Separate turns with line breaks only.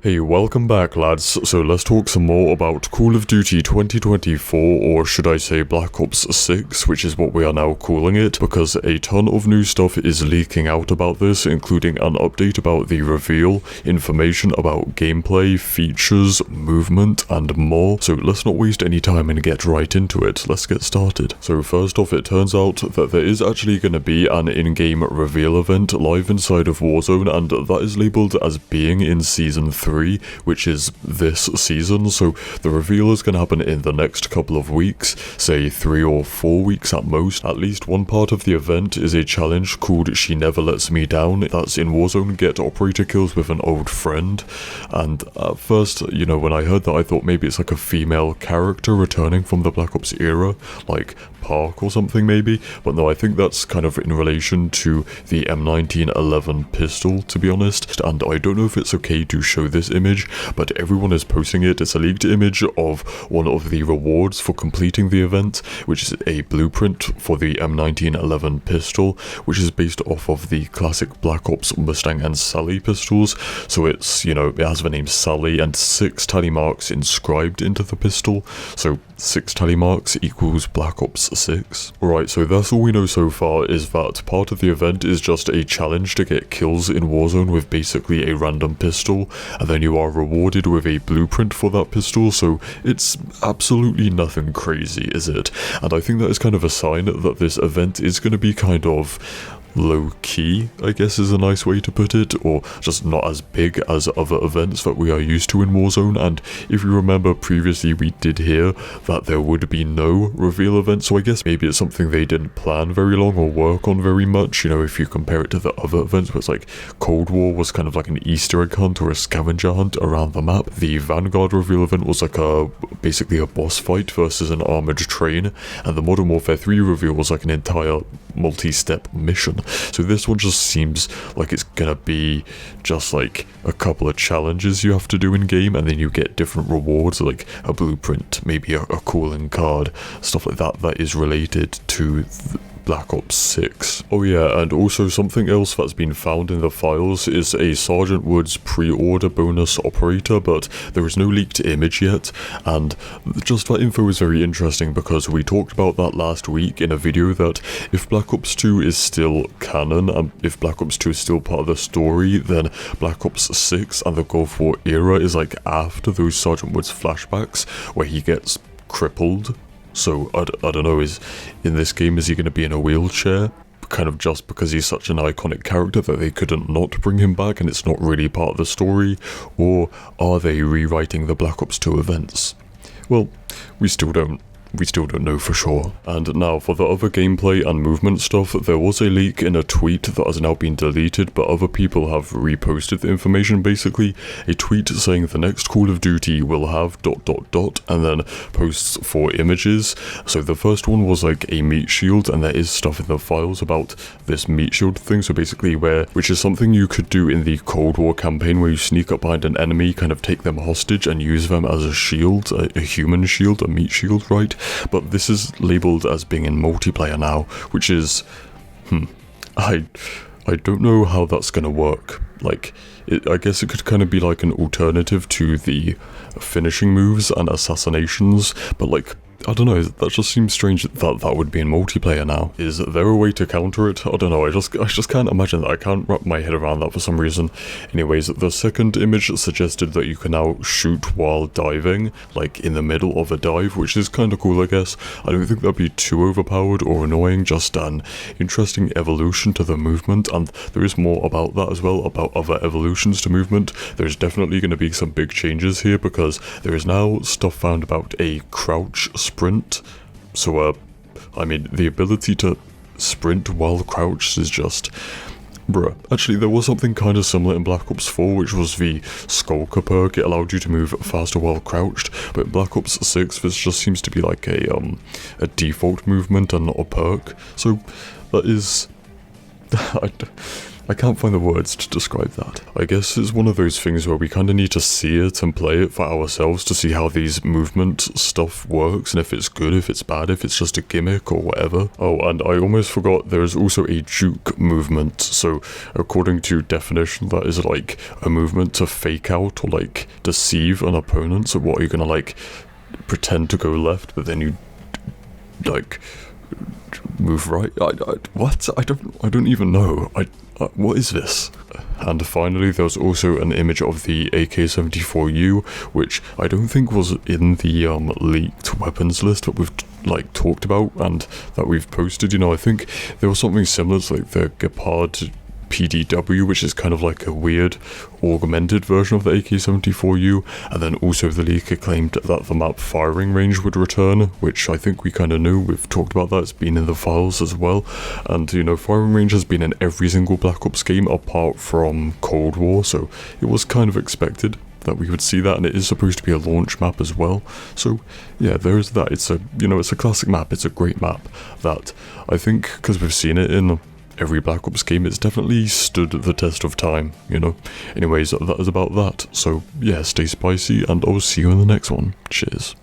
Hey, welcome back lads. So let's talk some more about Call of Duty 2024, or should I say Black Ops 6, which is what we are now calling it, because a ton of new stuff is leaking out about this, including an update about the reveal, information about gameplay, features, movement, and more. So let's not waste any time and get right into it. Let's get started. So first off, it turns out that there is actually going to be an in-game reveal event live inside of Warzone, and that is labeled as being in Season 3. Which is this season, so the reveal is going to happen in the next couple of weeks, say 3 or 4 weeks at most. At least one part of the event is a challenge called She Never Lets Me Down. That's in Warzone, get operator kills with an old friend, and at first, you know, when I heard that I thought maybe it's like a female character returning from the Black Ops era, like Park or something maybe, but no, I think that's kind of in relation to the M1911 pistol, to be honest, and I don't know if it's okay to show this image, but everyone is posting it. It's a leaked image of one of the rewards for completing the event, which is a blueprint for the M1911 pistol, which is based off of the classic Black Ops Mustang and Sally pistols. So it's, you know, it has the name Sally and 6 tally marks inscribed into the pistol, so 6 tally marks equals Black Ops 6. Alright, so that's all we know so far, is that part of the event is just a challenge to get kills in Warzone with basically a random pistol, and then you are rewarded with a blueprint for that pistol, so it's absolutely nothing crazy, is it? And I think that is kind of a sign that this event is going to be kind of low-key, I guess is a nice way to put it, or just not as big as other events that we are used to in Warzone. And if you remember previously, we did hear that there would be no reveal event, so I guess maybe it's something they didn't plan very long or work on very much, you know, if you compare it to the other events where it's like Cold War was kind of like an Easter egg hunt or a scavenger hunt around the map. The Vanguard reveal event was like basically a boss fight versus an armored train, and the Modern Warfare 3 reveal was like an entire multi-step mission. So this one just seems like it's gonna be just like a couple of challenges you have to do in game, and then you get different rewards like a blueprint, maybe a calling card, stuff like that that is related to Black Ops 6. Oh yeah, and also something else that's been found in the files is a Sergeant Woods pre-order bonus operator, but there is no leaked image yet, and just that info is very interesting because we talked about that last week in a video, that if Black Ops 2 is still canon, and if Black Ops 2 is still part of the story, then Black Ops 6 and the Gulf War era is like after those Sergeant Woods flashbacks where he gets crippled. So, I don't know, in this game, is he going to be in a wheelchair? Kind of just because he's such an iconic character that they couldn't not bring him back and it's not really part of the story? Or are they rewriting the Black Ops 2 events? Well, we still don't know for sure. And now for the other gameplay and movement stuff, there was a leak in a tweet that has now been deleted, but other people have reposted the information. Basically, a tweet saying the next Call of Duty will have ... and then posts 4 images. So the first one was like a meat shield, and there is stuff in the files about this meat shield thing, so basically which is something you could do in the Cold War campaign where you sneak up behind an enemy, kind of take them hostage and use them as a shield, a human shield, a meat shield, right? But this is labeled as being in multiplayer now, which is, I don't know how that's gonna work. Like, I guess it could kind of be like an alternative to the finishing moves and assassinations, but like, I don't know, that just seems strange that would be in multiplayer now. Is there a way to counter it? I don't know, I just can't imagine that. I can't wrap my head around that for some reason. Anyways, the second image suggested that you can now shoot while diving, like in the middle of a dive, which is kind of cool, I guess. I don't think that'd be too overpowered or annoying, just an interesting evolution to the movement, and there is more about that as well, about other evolutions to movement. There's definitely going to be some big changes here, because there is now stuff found about a crouch sprint. So, I mean, the ability to sprint while crouched is just... Bruh. Actually, there was something kind of similar in Black Ops 4, which was the Skulker perk. It allowed you to move faster while crouched, but in Black Ops 6, this just seems to be like a default movement and not a perk. So, that is... I can't find the words to describe that. I guess it's one of those things where we kind of need to see it and play it for ourselves to see how these movement stuff works and if it's good, if it's bad, if it's just a gimmick or whatever. Oh, and I almost forgot there is also a juke movement. So according to definition, that is like a movement to fake out or like deceive an opponent. So what, are you gonna like pretend to go left, but then you like move right? What? I don't even know. What is this? And finally, there was also an image of the AK-74U, which I don't think was in the leaked weapons list that we've like talked about and that we've posted. You know, I think there was something similar to like the Gepard PDW, which is kind of like a weird augmented version of the AK-74U, and then also the leaker claimed that the map firing range would return, which I think we kind of knew. We've talked about that, it's been in the files as well, and you know, firing range has been in every single Black Ops game apart from Cold War, so it was kind of expected that we would see that, and it is supposed to be a launch map as well. So yeah, there is that. It's a, you know, it's a classic map, it's a great map that I think, because we've seen it in every Black Ops game, it's definitely stood the test of time, you know. Anyways, that is about that. So yeah, stay spicy, and I'll see you in the next one. Cheers.